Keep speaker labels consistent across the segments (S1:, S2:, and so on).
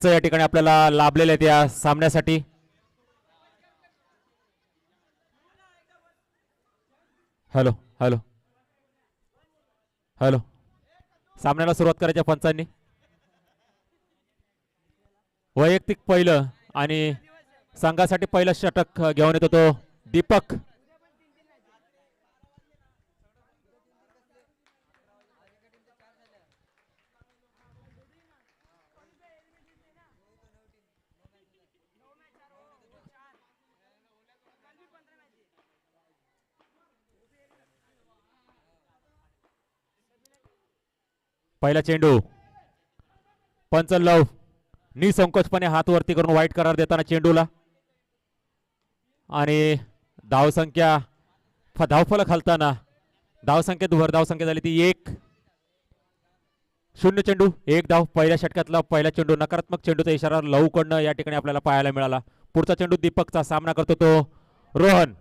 S1: या ठिकाणी आपल्याला लाभलेले आहेत या सामन्यासाठी. हॅलो हॅलो हॅलो, सामन्याला सुरुवात करायच्या पंचांनी. वैयक्तिक पहिलं आणि संघासाठी पहिलं षटक घेऊन येतो तो दीपक. पहिला चेंडू, पंच लव निसंकोचपणे हात वरती करून वाईट करार देताना चेंडूला, आणि धावसंख्या धावफलक हलताना धावसंख्येत भर धावसंख्या झाली ती 1-0. चेंडू 1 धाव. पहिल्या षटकातला पहिला चेंडू नकारात्मक चेंडूचा इशारा लवकडनं या ठिकाणी आपल्याला पाहायला मिळाला. पुढचा चेंडू दीपकचा, सामना करतो तो रोहन.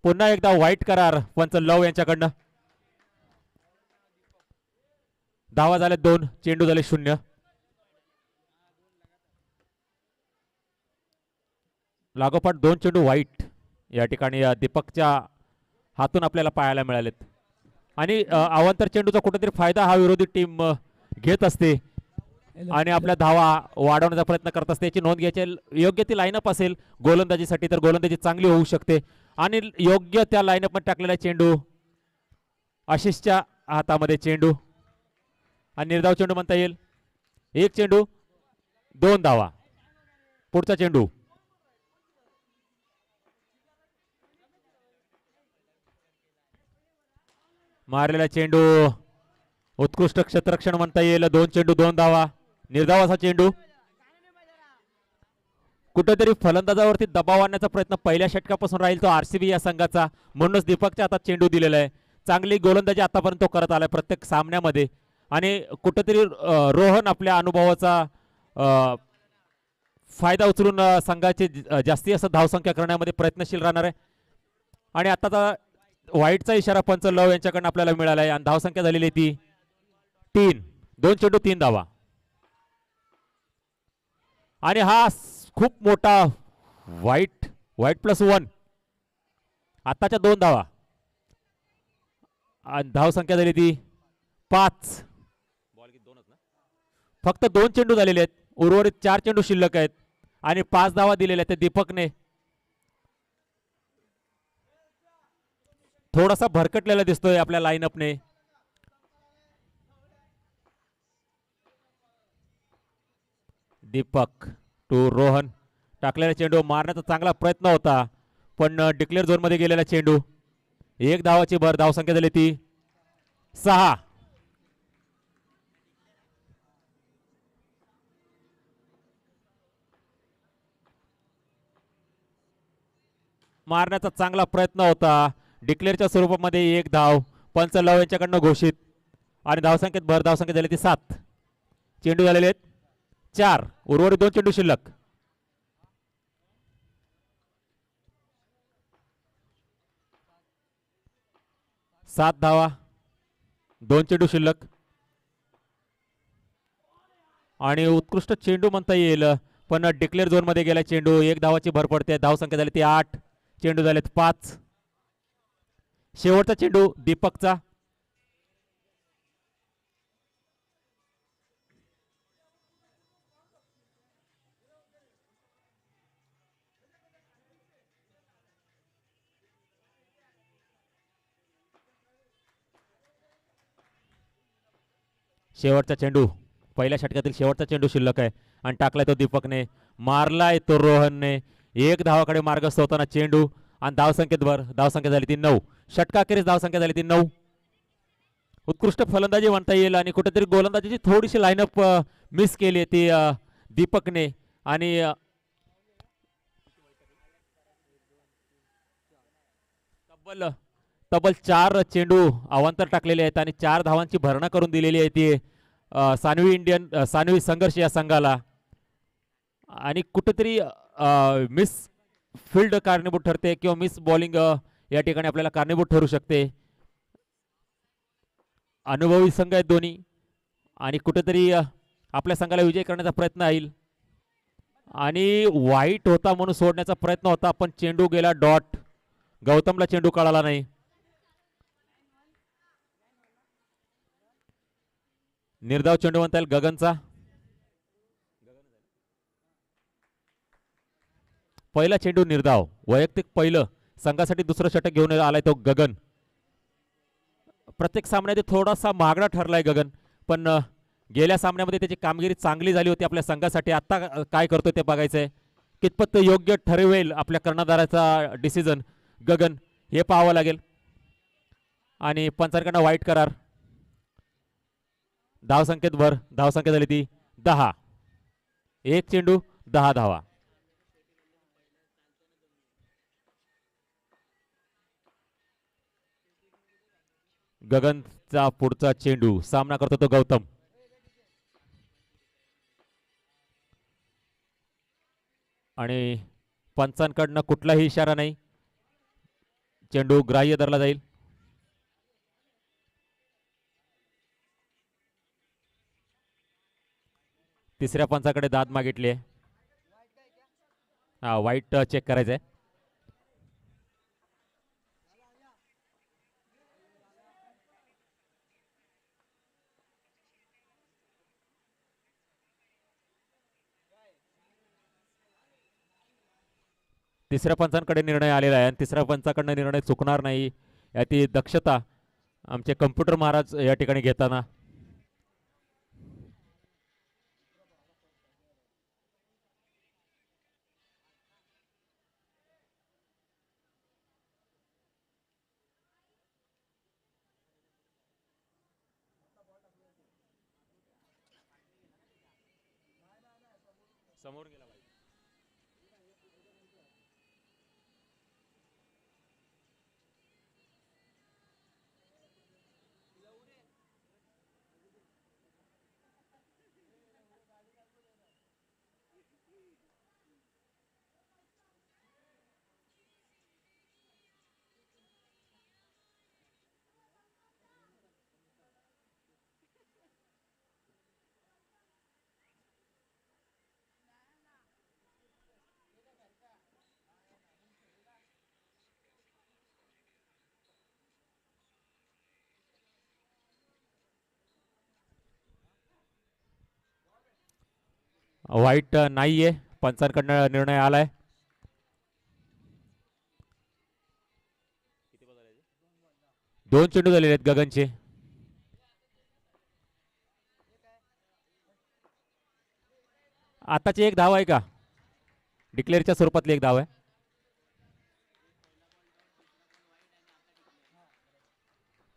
S1: पुन्हा एकदा वाईट करार पंच लव यांच्याकडनं. धावा झाले 2, चेंडू झाले 0. लागोपाठ 2 चेंडू वाईट या ठिकाणी दीपकच्या हातून आपल्याला पाहायला मिळालेत. आणि अवांतर चेंडूचा कुठेतरी फायदा हा विरोधी टीम घेत असते आणि आपल्या धावा वाढवण्याचा प्रयत्न करत असते. याची नोंद घ्यायची. योग्य ती लाईनअप असेल गोलंदाजीसाठी तर गोलंदाजी चांगली होऊ शकते. आणि योग्य त्या लाईनअप मध्ये टाकलेला चेंडू आशिषच्या हातामध्ये चेंडू आणि निर्धाव चेंडू म्हणता येईल. 1 चेंडू 2 धावा. पुढचा चेंडू मारलेला चेंडू उत्कृष्ट क्षेत्ररक्षण म्हणता येईल. 2 चेंडू 2 धावा. निर्धाव असा चेंडू. कुठेतरी फलंदाजावरती दबाव आणण्याचा प्रयत्न पहिल्या षटकापासून राहील तो आरसीबी या संघाचा, म्हणूनच दीपकच्या हातात चेंडू दिलेला आहे. चांगली गोलंदाजी आतापर्यंत तो करत आलाय प्रत्येक सामन्यामध्ये. आणि कुठेतरी रोहन आपल्या अनुभवाचा फायदा उचलून संघाची जास्ती असं धावसंख्या करण्यामध्ये प्रयत्नशील राहणार आहे. आणि आताचा वाईटचा इशारा पंच लव यांच्याकडून आपल्याला मिळाला आहे आणि धावसंख्या झालेली ती 3. 2 चेंडू 3 धावा. आणि हा खूप मोठा वाईट +1. आताच्या 2 धावा आणि धावसंख्या झाली ती 5. फक्त 2 चेंडू झालेले आहेत. उर्वरित 4 चेंडू शिल्लक आहेत आणि 5 धावा दिलेल्या आहेत दीपकने. थोडासा भरकटलेला दिसतोय आपल्या लाईनअपने. दीपक टू रोहन. टाकलेला चेंडू मारण्याचा चांगला प्रयत्न होता पण डिक्लेअर झोन मध्ये गेलेला चेंडू. 1 धावाची भर. धावसंख्या झाली ती 6. मारण्याचा चांगला प्रयत्न होता. डिक्लेअरच्या स्वरूपामध्ये 1 धाव पंच लव यांच्याकडनं घोषित आणि धावसंख्येत भर. धावसंख्या झाली ती 7. चेंडू झालेले आहेत 4. उर्वरित 2 चेंडू शिल्लक. सात धावा 2 चेंडू शिल्लक. आणि उत्कृष्ट चेंडू म्हणता येईल पण डिक्लेअर झोन मध्ये गेला चेंडू. 1 धावाची भर पडते. धावसंख्या झाली ती 8. चेंडू झालेत 5. शेवटचा चेंडू दीपकचा. शेवटचा चेंडू पहिल्या षटकातील शेवटचा चेंडू शिल्लक आहे आणि टाकलाय तो दीपकने. मारलाय तो रोहनने. 1 धावाकडे मार्गस्थ होताना चेंडू आणि धावसंख्येत भर. धावसंख्या झाली ती 9. षटकाखेरीस धावसंख्या झाली ती 9. उत्कृष्ट फलंदाजी म्हणता येईल आणि कुठेतरी गोलंदाजीची थोडीशी लाईनअप मिस केली ती दीपकने. आणि तब्बल 4 चेंडू अवांतर टाकलेले आहेत आणि 4 धावांची भरणा करून दिलेली आहे ती सानवी संघर्ष या संघाला. आणि कुठेतरी मिस फील्ड कारणीभूत ठरते किंवा मिस बॉलिंग या ठिकाणी आपल्याला कारणीभूत ठरू शकते. अनुभवी संघ आहेत दोन्ही आणि कुठेतरी आपल्या संघाला विजय करण्याचा प्रयत्न येईल आणि वाईट होता म्हणून सोडण्याचा प्रयत्न होता पण चेंडू गेला डॉट. गौतमला चेंडू कळाला नाही. निर्धाव चेंडू म्हणता येईल गगनचा. पहिला चेंडू निर्धाव, वैयक्तिक पहिलं, संघासाठी दुसरं षटक घेऊन आलाय तो गगन. प्रत्येक सामन्यात थोडासा महागडा ठरलाय गगन, पण गेल्या सामन्यामध्ये त्याची कामगिरी चांगली झाली होती आपल्या संघासाठी. आता काय करतोय ते बघायचंय. कितपत ते योग्य ठरवेल आपल्या कर्णधाराचा डिसिजन गगन हे पाहावं लागेल. आणि पंचांकडनं वाईट करार. धावसंख्येत भर, धावसंख्या झाली ती 10. एक चेंडू 10 धावा. गगनचा पुढचा चेंडू, सामना करतो तो गौतम. आणि पंचांकडनं कुठलाही इशारा नाही, चेंडू ग्राह्य धरला जाईल. तिसऱ्या पंचाकडे दाद मागितली आहे. हा, वाईट चेक करायचंय. तिसऱ्या पंचांकडे निर्णय आलेला आहे आणि तिसऱ्या पंचाकडनं निर्णय चुकणार नाही याची दक्षता आमचे कम्प्युटर महाराज या ठिकाणी घेताना. समोर गेला वाईट नाहीये, पंचांकडनं निर्णय आलाय. दोन चेंडू झालेले आहेत गगनचे. आताची एक धाव आहे का? डिक्लेअरच्या स्वरूपातली एक धाव आहे.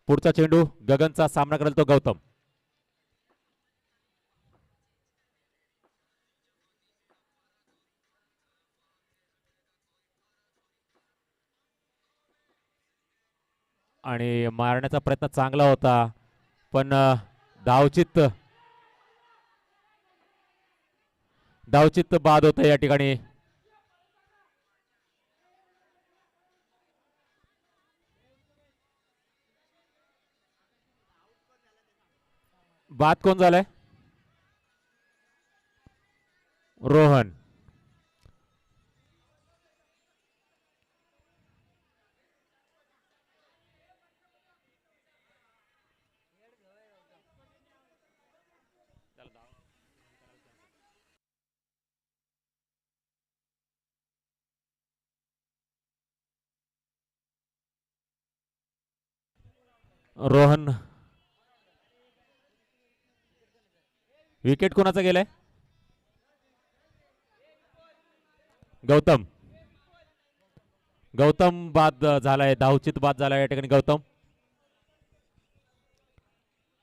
S1: पुढचा चेंडू गगनचा, सामना करेल तो गौतम. आणि मारण्याचा प्रयत्न चांगला होता पण धावचित्त बाद होतं या ठिकाणी. बाद कोण झालाय? रोहन. रोहन. विकेट कोणाचा गेलाय? गौतम. गौतम बाद झालाय, धावचित बाद झालाय या ठिकाणी गौतम.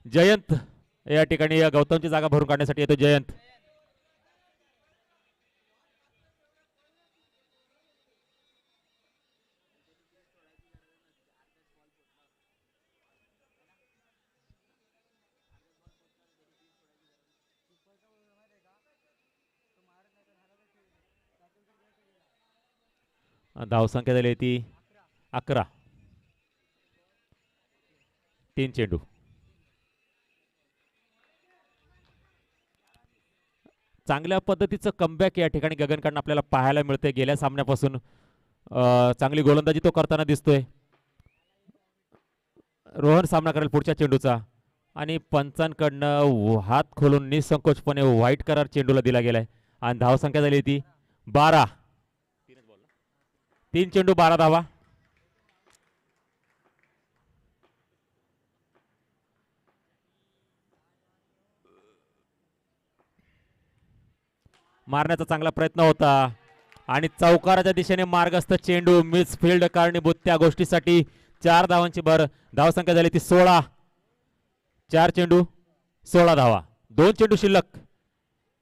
S1: जयंत या ठिकाणी गौतमची जागा भरून काढण्यासाठी येतो जयंत. धावसंख्या झाली ती 11. 3 चेंडू. चांगल्या पद्धतीचं कमबॅक या ठिकाणी गगनकडनं आपल्याला पाहायला मिळते. गेल्या सामन्यापासून चांगली गोलंदाजी तो करताना दिसतोय. रोहन सामना करेल पुढच्या चेंडूचा आणि पंचांकडनं हात खोलून निसंकोचपणे व्हाईट करार चेंडूला दिला गेलाय आणि धावसंख्या झाली ती 12. 3 चेंडू 12 धावा. मारण्याचा चांगला प्रयत्न होता आणि चौकाराच्या दिशेने मार्गस्थ चेंडू मिसफिल्ड कारणीभूत त्या गोष्टीसाठी 4 धावांची भर. धावसंख्या झाली ती 16. 4 चेंडू 16 धावा. 2 चेंडू शिल्लक.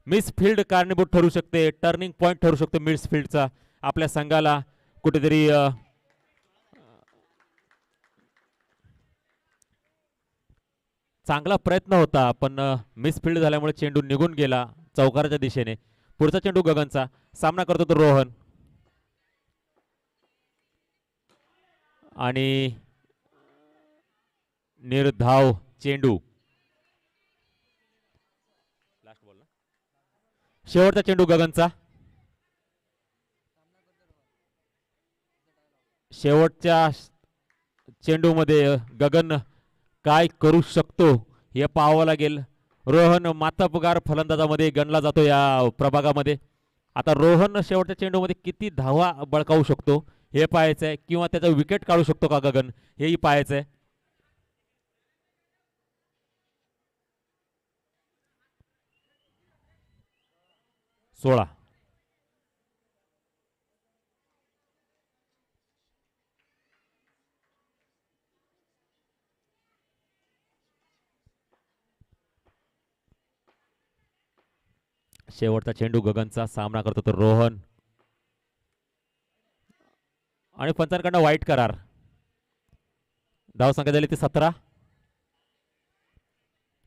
S1: मिसफिल्ड कारणीभूत ठरू शकते. टर्निंग पॉइंट ठरू शकतो मिसफिल्डचा. आपल्या संघाला कुठेतरी चांगला प्रयत्न होता पण मिसफिल्ड झाल्यामुळे चेंडू निघून गेला चौकाराच्या दिशेने. पुढचा चेंडू गगनचा. सामना करतो तो रोहन आणि निर्धाव चेंडू. शेवटचा चेंडू गगनचा. शेवटच्या चेंडूमध्ये गगन काय करू शकतो हे पाहावं लागेल. रोहन मातबगार फलंदाजामध्ये गणला जातो या प्रभागामध्ये. आता रोहन शेवटच्या चेंडूमध्ये किती धावा बळकावू शकतो हे पाहायचं आहे किंवा त्याचा विकेट काढू शकतो का गगन हेही पाहायचं आहे. सोळा. शेवटचा चेंडू गगनचा. सामना करतो तो रोहन आणि पंचांकडनं वाईट करार. धावसंख्या झाली ती 17.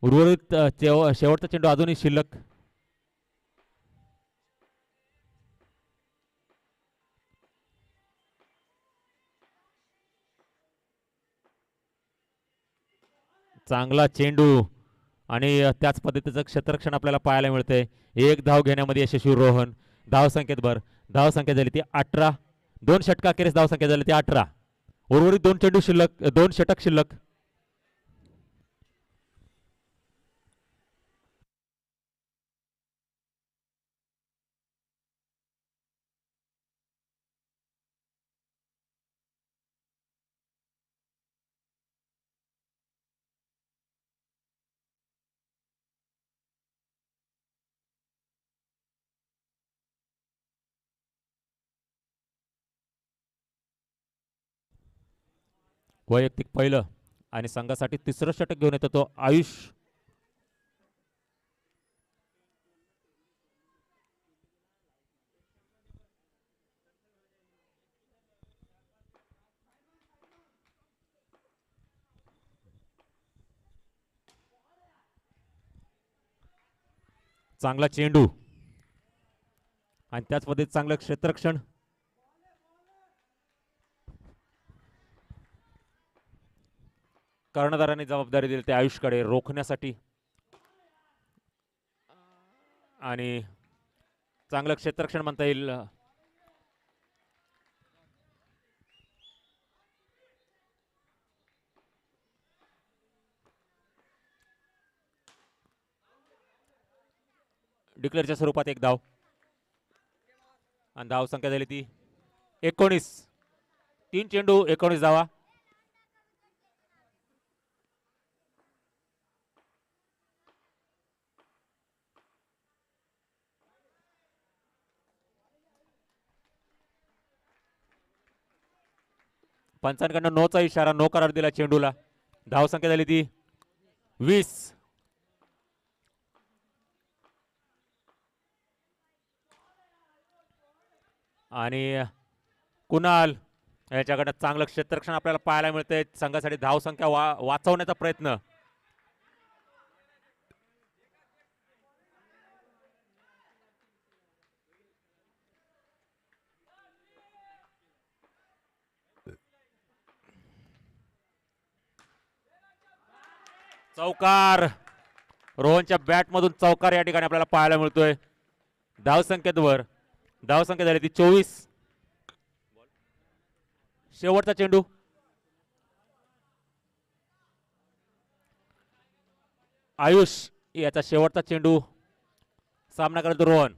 S1: उर्वरित शेवटचा चेंडू अजूनही शिल्लक. चांगला चेंडू आणि त्याच पद्धतीचं क्षेत्ररक्षण आपल्याला पाहायला मिळतंय. 1 धाव घेण्यामध्ये यशस्वी रोहन. धावसंख्येत भर. धावसंख्या झाली ती 18. 2 षटकाखेरीस धावसंख्या झाली ती 18. उर्वरित 2 चेंडू शिल्लक. 2 षटक शिल्लक. वैयक्तिक पहिलं आणि संघासाठी तिसरं षटक घेऊन येतो तो आयुष. चांगला चेंडू आणि त्याच पद्धतीत चांगलं क्षेत्ररक्षण. कर्णधाराने जबाबदारी दिली त्या आयुषकडे रोखण्यासाठी आणि चांगलं क्षेत्ररक्षण म्हणता येईल. डिक्लेअरच्या स्वरूपात 1 धाव आणि धाव संख्या झाली ती 19. 3 चेंडू 19 धावा. पंचांकडनं नोचा इशारा. नो करार दिला चेंडूला. धाव संख्या झाली ती 20. आणि कुणाल याच्याकडे चांगलं क्षेत्ररक्षण आपल्याला पाहायला मिळतंय. संघासाठी धाव संख्या वाचवण्याचा प्रयत्न. चौकार. रोहनच्या बॅट मधून चौकार या ठिकाणी आपल्याला पाहायला मिळतोय. धावसंख्येत वर. धावसंख्या झाली ती 24. शेवटचा चेंडू. आयुष याचा शेवटचा चेंडू. सामना करतो रोहन.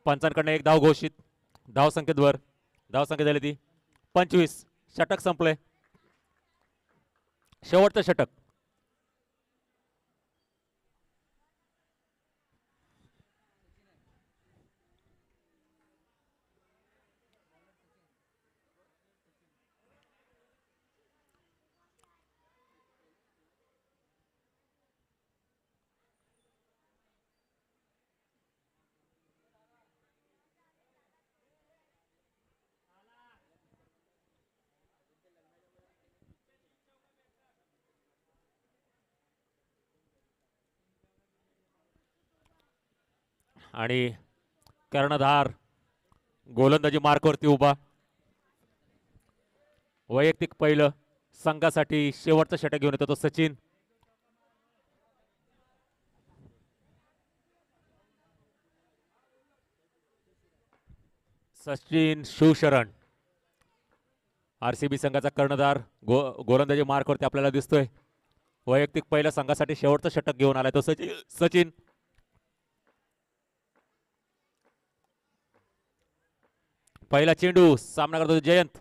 S1: पंचांकडनं एक धाव घोषित. धावसंख्येत वर. धावसंख्या झाली ती 25. षटक संपलंय. शेवटचं षटक. आणि कर्णधार गोलंदाजी मार्कवरती उभा. वैयक्तिक पहिलं संघासाठी शेवटचं षटक घेऊन येतो तो सचिन. सचिन शिवशरण आरसीबी संघाचा कर्णधार गोलंदाजी मार्कवरती आपल्याला दिसतोय. वैयक्तिक पहिल्या संघासाठी शेवटचं षटक घेऊन आलाय तो सचिन. पहिला चेंडू. सामना करतो जयंत.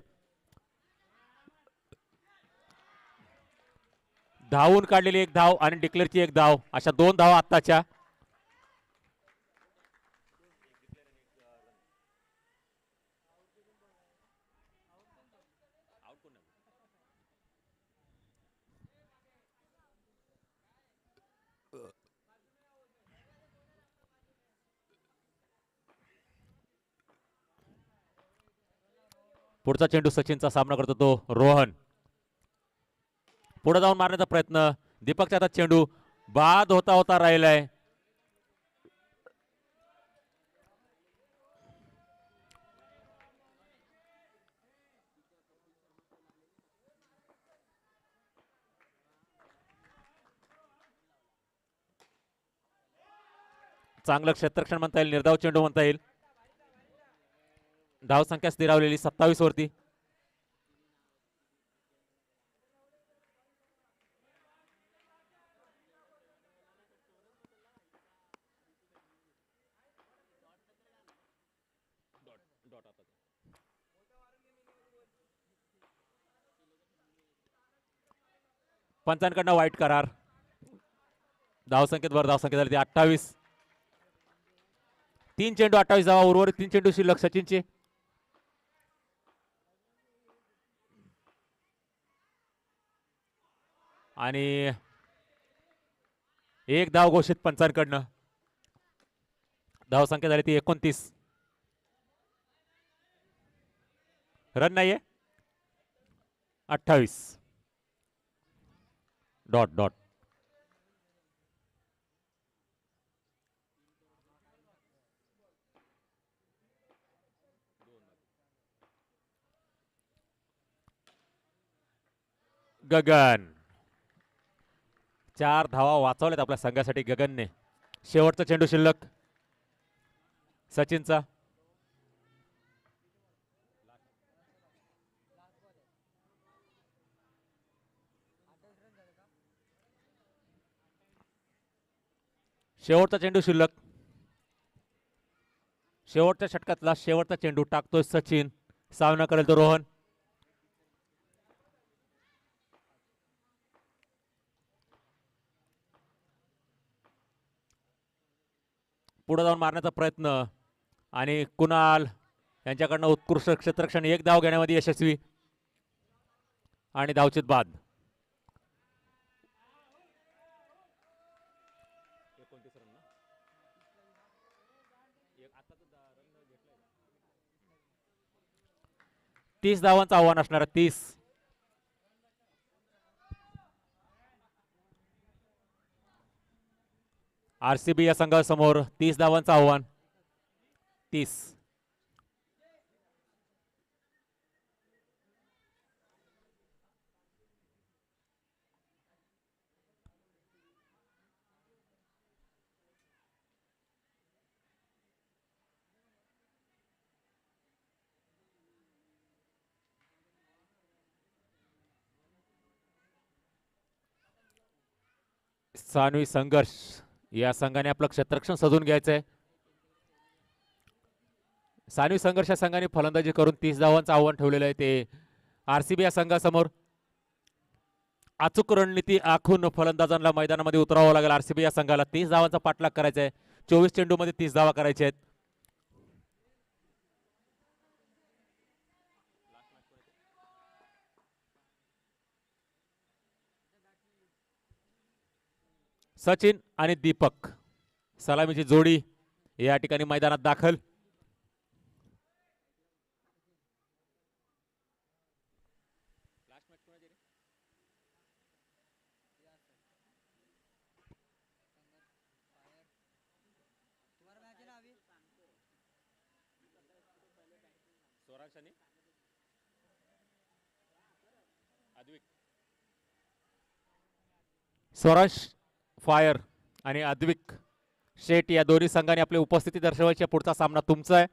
S1: धावून काढलेली एक धाव आणि डिक्लेअरची एक धाव, अशा 2 धावा आत्ताच्या. पुढचा चेंडू सचिनचा. सामना करतो तो रोहन. पुढे जाऊन मारण्याचा प्रयत्न. दीपकच्या हातात चेंडू. बाद होता होता राहिलाय. चांगलं क्षेत्ररक्षण म्हणता येईल. निर्धाव चेंडू म्हणता येईल. धावसंख्या स्थिरावलेली 27 वरती. पंचांकडनं वाईट करार. धावसंख्येत वर. धावसंख्या झाली 28. 3 चेंडू 28 धावा. उर्वरित 3 चेंडू शिल्लक सचिनचे. आणि एक धाव घोषित पंचांकडनं. धावसंख्या झाली ती 29. रन नाहीये. 28. Dot dot. गगन. 4 धावा वाचवल्यात आपल्या संघासाठी गगनने. शेवटचा चेंडू शिल्लक सचिनचा. शेवटचा चेंडू शिल्लक. शेवटच्या षटकातला शेवटचा चेंडू टाकतोय सचिन. सामना करेल तो रोहन. पुढे जाऊन मारण्याचा प्रयत्न आणि कुणाल यांच्याकडनं उत्कृष्ट क्षेत्ररक्षण. एक धाव घेण्यामध्ये यशस्वी आणि धावचित बाद. 30 धावांचं आव्हान असणार आहे. 30. आरसीबी या संघासमोर 30 धावांचं आव्हान. 30. सानवी संघर्ष या संघाने आपलं क्षेत्ररक्षण सजून घ्यायचंय. सानवी संघर्ष या संघाने फलंदाजी करून 30 धावांचं आव्हान ठेवलेलं आहे. ते आरसीबी या संघासमोर अचूक रणनीती आखून फलंदाजांना मैदानामध्ये उतरावं लागेल. आरसीबी या संघाला 30 धावांचा पाठलाग करायचा आहे. 24 चेंडूमध्ये 30 धावा करायच्या आहेत. सचिन आणि दीपक सलामीची जोडी या ठिकाणी मैदानात दाखल. स्वराज फायर आणि अद्विक शेट या दोन्ही संघाने आपली उपस्थिती दर्शवायची. पुढचा सामना तुमचा आहे,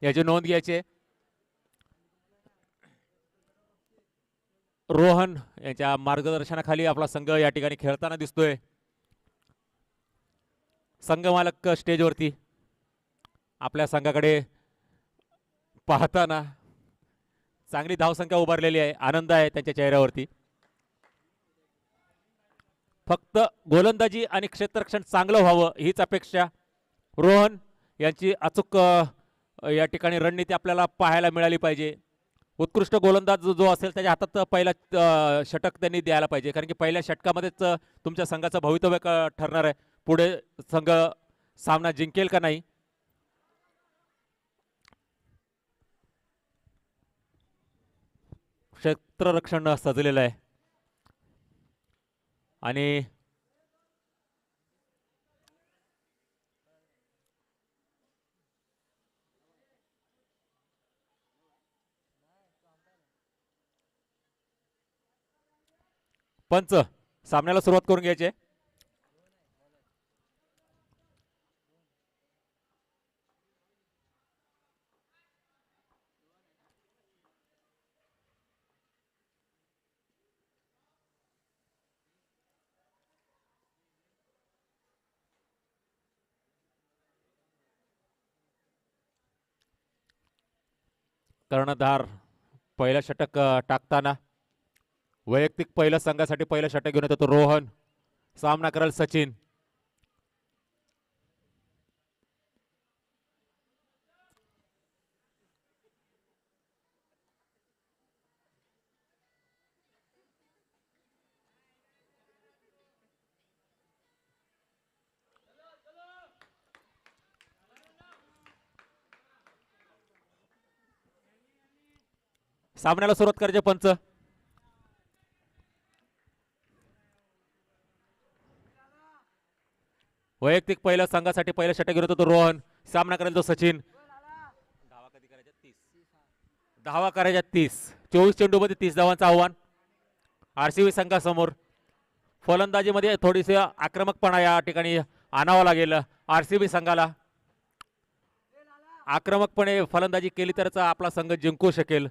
S1: याची नोंद घ्यायची. रोहन यांच्या मार्गदर्शनाखाली आपला संघ या ठिकाणी खेळताना दिसतोय. संघ मालक स्टेजवरती आपल्या संघाकडे पाहताना चांगली धावसंख्या उभारलेली आहे. आनंद आहे त्यांच्या चेहऱ्यावरती. फक्त गोलंदाजी आणि क्षेत्ररक्षण चांगलं व्हावं हीच अपेक्षा. रोहन यांची अचूक या ठिकाणी रणनीती आपल्याला पाहायला मिळाली पाहिजे. उत्कृष्ट गोलंदाज जो असेल त्याच्या हातात पहिला षटक त्यांनी द्यायला पाहिजे, कारण की पहिल्या षटकामध्येच तुमच्या संघाचं भवितव्य ठरणार आहे. पुढे संघ सामना जिंकेल का नाही. क्षेत्ररक्षण सजलेलं आहे आणि पंच सामन्याला सुरुवात करून घ्यायची. कर्णधार पहिलं षटक टाकताना वैयक्तिक पहिल्या संघासाठी पहिलं षटक घेऊन येतो तो रोहन. सामना करेल सचिन. सामन्याला सुरुवात करायचे पंच. वैयक्तिक पहिल्या संघासाठी पहिलं षटक घेऊन येतो तो रोहन. सामना करेल तो सचिन. धावा कधी करायच्या? 30 धावा करायच्या. 30. 24 चेंडूमध्ये 30 धावांचं आव्हान आरसीबी संघासमोर. फलंदाजीमध्ये थोडीशी आक्रमकपणा या ठिकाणी आणावा लागेल आरसीबी संघाला. आक्रमकपणे फलंदाजी केली तरच आपला संघ जिंकू शकेल.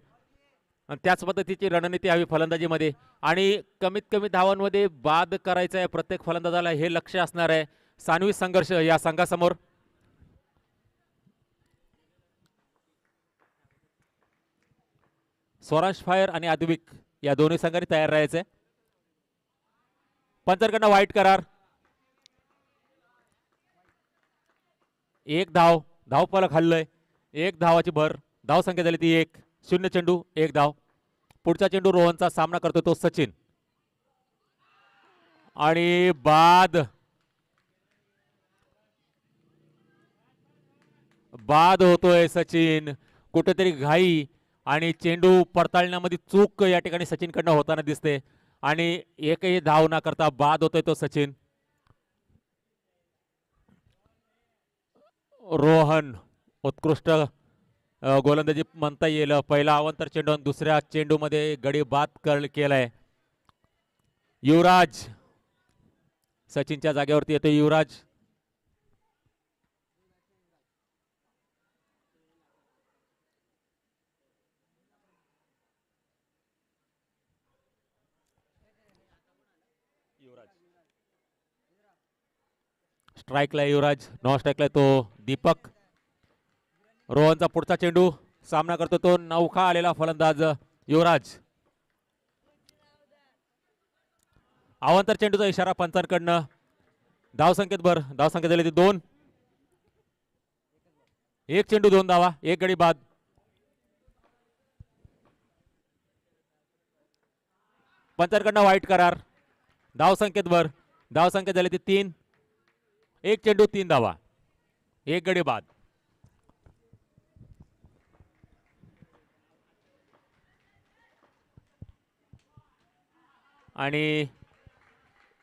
S1: आणि त्याच पद्धतीची रणनीती हवी फलंदाजीमध्ये. आणि कमीत कमी धावांमध्ये बाद करायचं आहे प्रत्येक फलंदाजाला, हे लक्ष असणार आहे सानवी संघर्ष या संघासमोर. स्वराज फायर आणि अद्विक या दोन्ही संघांनी तयार राहायचंय. पंचांकडनं वाईट करार. एक धाव. धावफलक हल्लय. एक धावाची भर. धाव संख्या झाली ती 1. 0 चेंडू 1 धाव. पुढचा चेंडू रोहनचा. सामना करतो तो सचिन आणि बाद. बाद होतोय सचिन. कुठेतरी घाई आणि चेंडू पडताळण्यामध्ये चूक या ठिकाणी सचिनकडनं होताना दिसते आणि एकही धाव न करता बाद होतोय तो सचिन. रोहन उत्कृष्ट गोलंदाजी म्हणता येईल. पहिला अवंतर चेंडू दुसऱ्या चेंडूमध्ये गडी बाद केलाय. युवराज सचिनच्या जागेवरती येतो. युवराज स्ट्राईकला युवराज, नॉन स्ट्राईकला तो दीपक. रोहनचा पुढचा चेंडू सामना करतो तो नौखा आलेला फलंदाज युवराज. अवांतर चेंडूचा इशारा पंचांकडनं. धावसंख्येत धावसंख्या झाली ती 2. एक चेंडू 2 धावा, एक गडी बाद. पंचांकडनं वाईट करार. धावसंख्येत धावसंख्या झाली ती 3. एक चेंडू 3 धावा, एक गडी बाद. आणि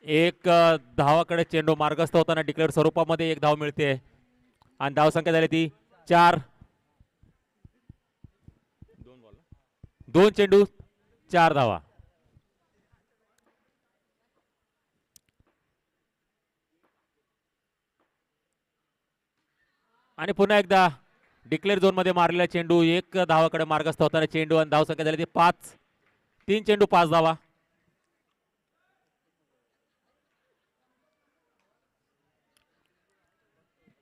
S1: एक धावाकडे चेंडू मार्गस्थ होताना डिक्लेअर स्वरूपामध्ये एक धाव मिळते आणि धावसंख्या झाली ती 4. 2 चेंडू 4 धावा. आणि पुन्हा एकदा डिक्लेअर झोन मध्ये मारलेला चेंडू एक धावाकडे मार्गस्थ होताना चेंडू आणि धावसंख्या झाली ती 5. 3 चेंडू 5 धावा.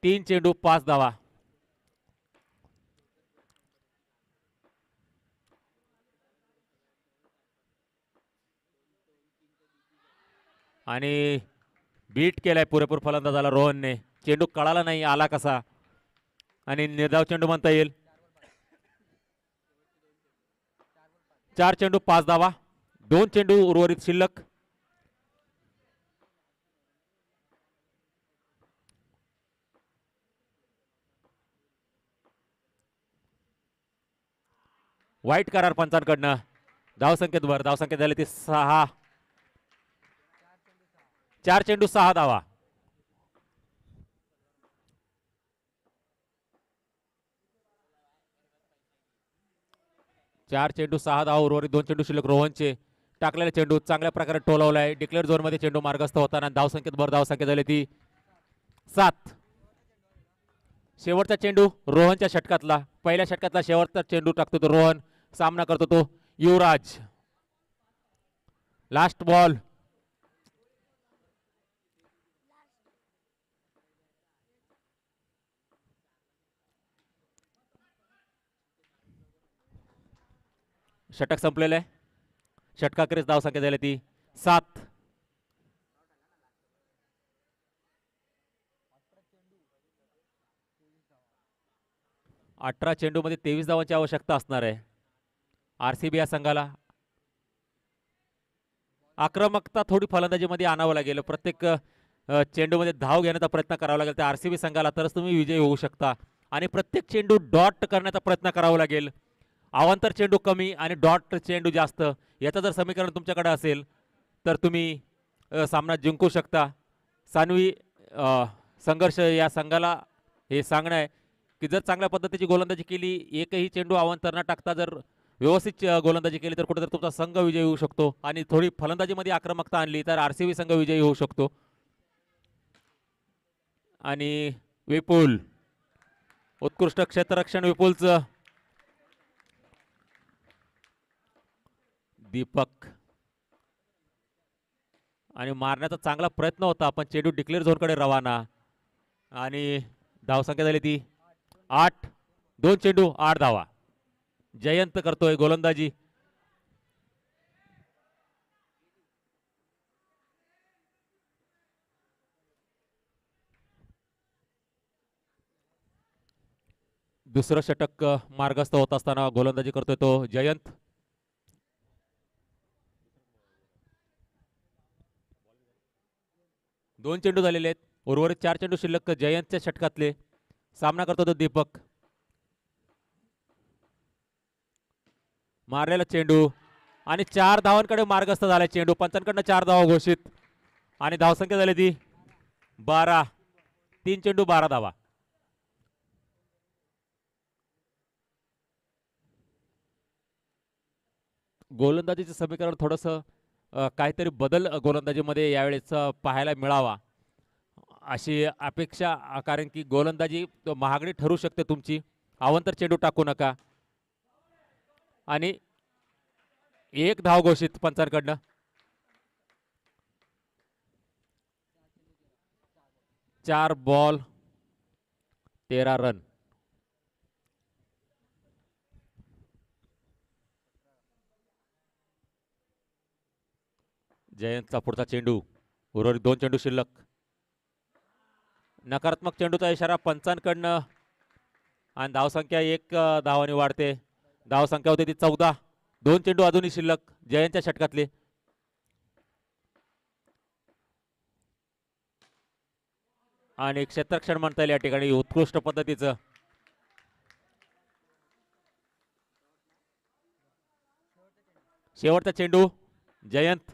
S1: तीन चेंडू 5 धावा. आणि बीट केलाय पुरेपूर फलंदाजाला रोहनने. चेंडू कळाला नाही आला कसा आणि निर्धाव चेंडू म्हणता येईल. 4 चेंडू 5 धावा. 2 चेंडू उर्वरित शिल्लक. वाईट करार पंचांकडनं. धावसंख्येत धावसंख्या झाली ती 6. 4 चेंडू 6 धावा. चार चेंडू 6 धावा उर्वरित 2 चेंडू शिल्लक. रोहनचे टाकलेला चेंडू चांगल्या प्रकारे टोलवलाय. डिक्लेअर झोन मध्ये चेंडू मार्गस्थ होताना धावसंख्येत धावसंख्या झाली ती 7. शेवटचा चेंडू रोहनच्या षटकातला. पहिल्या षटकातला शेवटचा चेंडू टाकतो तो रोहन. सामना करतो तो युवराज. Last ball. षटक संपलेलं आहे. षटकाखेरीज धावसंख्या झाली ती 7. अठरा चेंडू मध्ये 23 धावांची आवश्यकता असणार आहे आरसीबी या संघाला. आक्रमकता थोडी फलंदाजीमध्ये आणावं लागेल. प्रत्येक चेंडूमध्ये धाव घेण्याचा प्रयत्न करावा लागेल त्या आरसीबी संघाला, तरच तुम्ही विजयी होऊ शकता. आणि प्रत्येक चेंडू डॉट करण्याचा प्रयत्न करावा लागेल. अवांतर चेंडू कमी आणि डॉट चेंडू जास्त, याचं जर समीकरण तुमच्याकडे असेल तर तुम्ही सामना जिंकू शकता. सानवी संघर्ष या संघाला हे सांगणं आहे की जर चांगल्या पद्धतीची गोलंदाजी केली, एकही चेंडू अवांतर न टाकता जर व्यवस्थित गोलंदाजी केली तर कुठेतरी तुमचा संघ विजयी होऊ शकतो. आणि थोडी फलंदाजीमध्ये आक्रमकता आणली तर आरसीबी संघ विजयी होऊ शकतो. आणि विपुल, उत्कृष्ट क्षेत्ररक्षण विपुलचं. दीपक आणि मारण्याचा चांगला प्रयत्न होता पण चेंडू डिक्लेअर झोनकडे रवाना. आणि धावसंख्या झाली ती 8. 2 चेंडू 8 धावा. जयंत करतोय गोलंदाजी. दुसरं षटक मार्गस्थ होत असताना गोलंदाजी करतोय तो जयंत. दोन चेंडू झालेले आहेत. उर्वरित 4 चेंडू शिल्लक जयंतच्या षटकातले. सामना करतो तो दीपक. मारलेला चेंडू आणि 4 धावांकडे मार्गस्थ झाला चेंडू. पंचांकडनं 4 धावा घोषित आणि धावसंख्या झाली ती 12. 3 चेंडू 12 धावा. गोलंदाजीचं समीकरण थोडंसं काहीतरी बदल गोलंदाजीमध्ये यावेळेस पाहायला मिळावा अशी अपेक्षा, कारण की गोलंदाजी महागडी ठरू शकते तुमची. अवांतर चेंडू टाकू नका. आणि 1 धाव घोषित पंचांकडनं. 4 बॉल 13 रन. जयंतचा पुढचा चेंडू. उर्वरित 2 चेंडू शिल्लक. नकारात्मक चेंडूचा इशारा पंचांकडनं आणि धावसंख्या 1 धावाने वाढते. धावसंख्या होती ती 14. 2 चेंडू अजूनही शिल्लक जयंतच्या षटकातले. आणि क्षेत्ररक्षण म्हणता येईल या ठिकाणी उत्कृष्ट पद्धतीचं. शेवटचा चेंडू जयंत.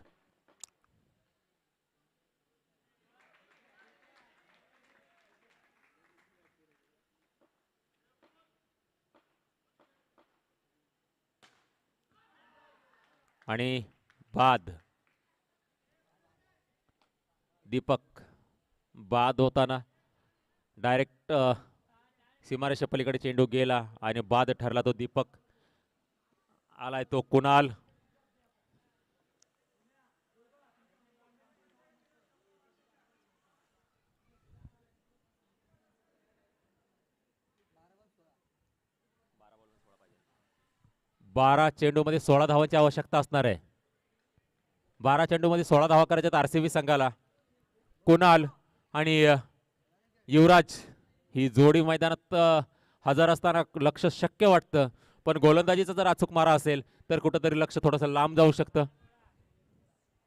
S1: आणि बाद. दीपक बाद होताना डायरेक्ट सीमारेषा पलीकडे चेंडू गेला आणि बाद ठरला तो दीपक. आलाय तो कुणाल. बारा चेंडूमध्ये 16 धावांची आवश्यकता असणार आहे. 12 चेंडूमध्ये 16 धावा करायच्यात आरसीबी संघाला. कुणाल आणि युवराज ही जोडी मैदानात हजर असताना लक्ष शक्य वाटतं, पण गोलंदाजीचा जर अचूक मारा असेल तर कुठंतरी लक्ष थोडंसं लांब जाऊ शकतं.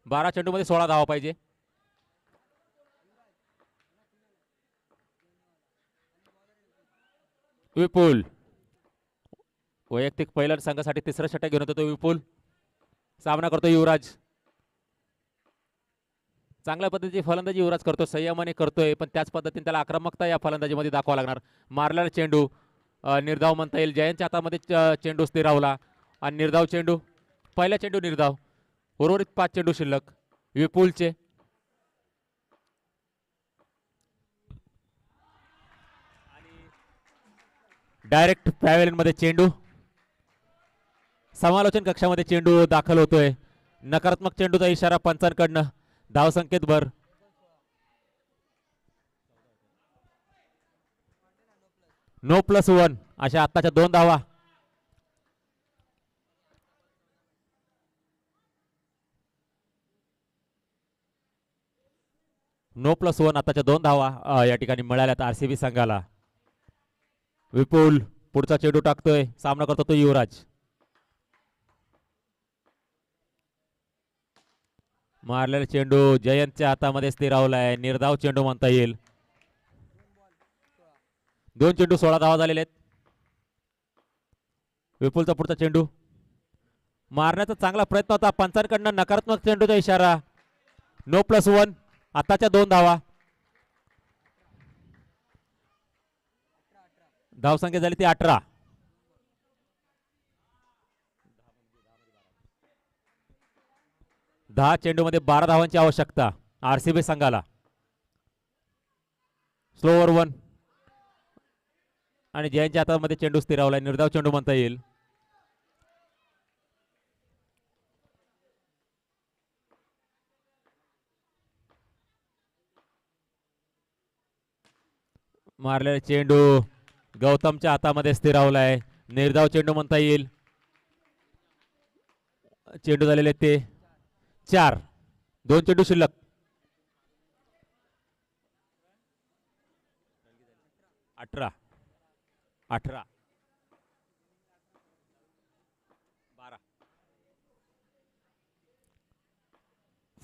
S1: 12 चेंडूमध्ये 16 धावा पाहिजे. विपुल वैयक्तिक पहिल्या संघासाठी तिसरं षटक घेऊन येतो विपुल. सामना करतो युवराज. चांगल्या पद्धतीची फलंदाजी युवराज करतो, संयमाने करतोय, पण त्याच पद्धतीने त्याला आक्रमकता या फलंदाजीमध्ये दाखवा लागणार. मारलेला चेंडू निर्धाव म्हणता येईल. जयंतच्या हातामध्ये चेंडू स्थिरावला आणि निर्धाव चेंडू. पहिला चेंडू निर्धाव. उर्वरित 5 चेंडू शिल्लक विपुलचे. डायरेक्ट पॅव्हेलियन मध्ये चेंडू. समालोचन कक्षामध्ये चेंडू दाखल होतोय. नकारात्मक चेंडूचा इशारा पंचांकडनं. धावसंख्येत भर. नो प्लस 1 अशा आत्ताच्या 2 धावा. नो प्लस 1 आताच्या 2 धावा या ठिकाणी मिळाल्यात आरसीबी संघाला. विपुल पुढचा चेंडू टाकतोय. सामना करतो तो युवराज. मारलेला चेंडू जयंतच्या हातामध्ये स्थिरावलाय. निर्धाव चेंडू म्हणता येईल. 2 चेंडू 16 धावा झालेले आहेत. विपुलचा पुढचा चेंडू. मारण्याचा चांगला प्रयत्न होता. पंचांकडनं नकारात्मक चेंडूचा इशारा. नो प्लस 1 आताच्या 2 धावा. धावसंख्या झाली ती 18. 10 चेंडूमध्ये 12 धावांची आवश्यकता आरसीबी संघाला. स्लोवर 1 आणि जयंतच्या हातामध्ये चेंडू स्थिरावलाय. निर्धाव चेंडू म्हणता येईल. मारलेला चेंडू गौतमच्या हातामध्ये स्थिरावलाय. निर्धाव चेंडू म्हणता येईल. चेंडू झालेले ते 4. 2 चेंडू शिल्लक. अठरा 12.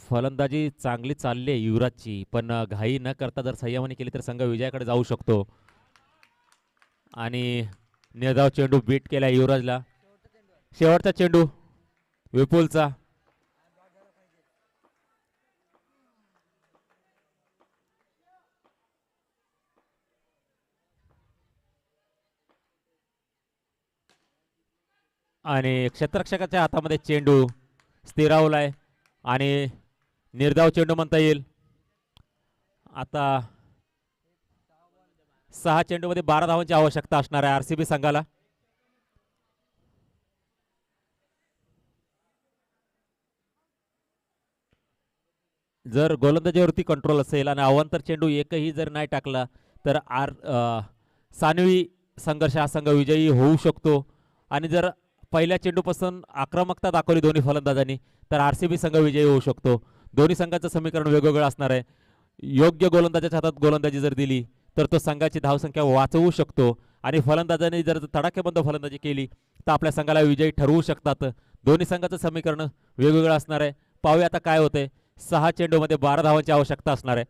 S1: फलंदाजी चांगली चालली आहे युवराजची, पण घाई न करता जर संयमाने केली तर संघ विजयाकडे जाऊ शकतो. आणि निर्धाव चेंडू बीट केला युवराजला. शेवटचा चेंडू विपुलचा. आणि क्षेत्ररक्षकाच्या हातामध्ये चेंडू स्थिरावलाय आणि निर्धाव चेंडू म्हणता येईल. आता 6 चेंडूमध्ये 12 धावांची आवश्यकता असणार आहे आरसीबी संघाला. जर गोलंदाजीवरती कंट्रोल असेल आणि अवांतर चेंडू एकही जर नाही टाकला तर सानवी संघर्ष हा संघ विजयी होऊ शकतो. आणि जर पहिल्या चेंडूपासून आक्रमकता दाखवली दोन्ही फलंदाजांनी तर आरसीबी संघ विजयी होऊ शकतो. दोन्ही संघाचं समीकरण वेगवेगळं असणार आहे. योग्य गोलंदाजाच्या हातात गोलंदाजी जर दिली तर तो संघाची धावसंख्या वाचवू शकतो आणि फलंदाजांनी जर तडाखेबंद फलंदाजी केली तर आपल्या संघाला विजयी ठरवू शकतात. दोन्ही संघाचं समीकरण वेगवेगळं असणार आहे. पाहूया आता काय होतंय. 6 चेंडूमध्ये 12 धावांची आवश्यकता असणार आहे.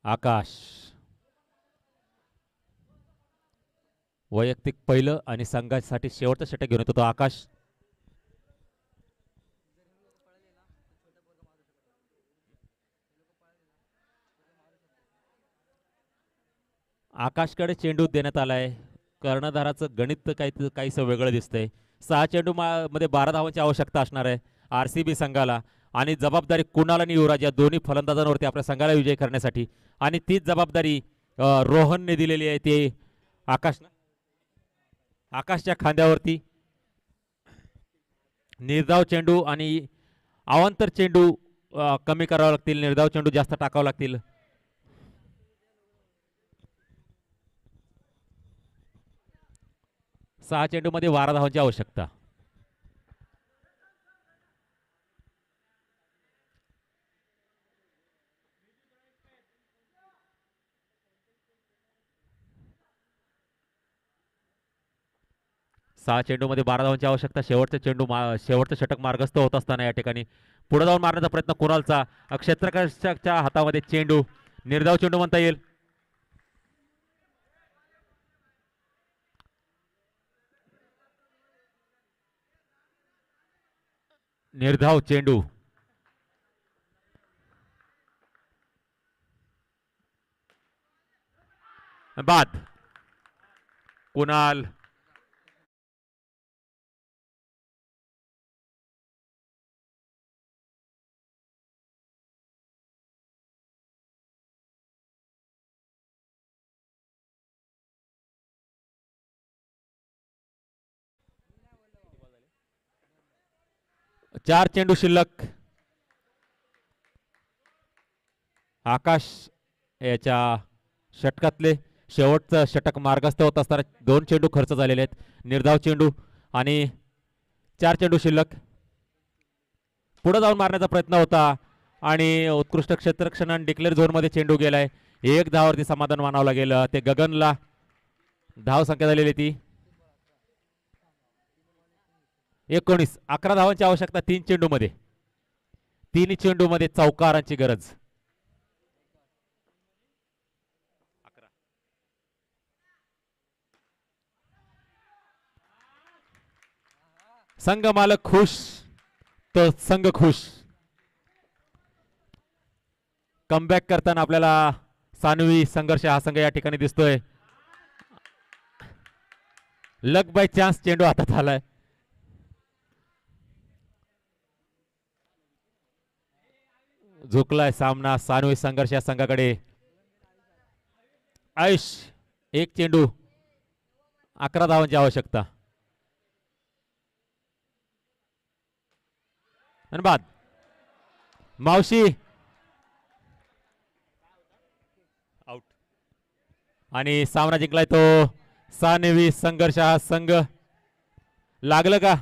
S1: आकाश वैयक्तिक पहिलं आणि संघासाठी शेवटचं षटक घेऊन येतो तो आकाश. आकाशकडे चेंडू देण्यात आलाय. कर्णधाराचं गणित काहीसं वेगळं दिसतंय. 6 चेंडू मध्ये 12 धावांची आवश्यकता असणार आहे आरसीबी संघाला आणि जबाबदारी कुणाल आणि युवराज या दोन्ही फलंदाजांवरती आपल्या संघाला विजय करण्यासाठी आणि तीच जबाबदारी रोहनने दिलेली आहे. ते आकाशच्या खांद्यावरती. निर्धाव चेंडू आणि अवांतर चेंडू कमी करावे लागतील. निर्धाव चेंडू जास्त टाकावे लागतील. सहा चेंडू मध्ये 12 धावांची आवश्यकता. सहा चेंडू मध्ये 12 धावांची आवश्यकता. शेवटचा चेंडू शेवटचं षटक मार्गस्थ होत असताना या ठिकाणी पुढे जाऊन मारण्याचा प्रयत्न कुणालचा. क्षेत्ररक्षकाच्या हातामध्ये चेंडू. निर्धाव चेंडू म्हणता येईल. निर्धाव चेंडू. बाद. कुणाल चार चेंडू शिल्लक. आकाश याच्या षटकातले शेवटचं षटक मार्गस्थ होत असताना 2 चेंडू खर्च झालेले आहेत. निर्धाव चेंडू आणि 4 चेंडू शिल्लक. पुढे जाऊन मारण्याचा प्रयत्न होता आणि उत्कृष्ट क्षेत्ररक्षण आणि डिक्लेअर झोन मध्ये चेंडू गेलाय. 1 धावावरती समाधान मानावं लागेल. ते गगनला धाव संख्या झालेली ती 19. 11 धावांची आवश्यकता 3 चेंडू मध्ये. 3 चेंडू मध्ये चौकारांची गरज. संघ मालक खुश तो संघ खुश. कमबॅक करताना आपल्याला सानवी संघर्ष हा संघ या ठिकाणी दिसतोय. लक बाय चान्स चेंडू हातात आलाय. झुकलाय सामना सानवी संघर्ष या संघाकडे. आयुष 1 चेंडू 11 धावांची आवश्यकता. आणि बाद. मावशी आउट आणि सामना जिंकलाय तो सानवी संघर्ष हा संघ. लागलं का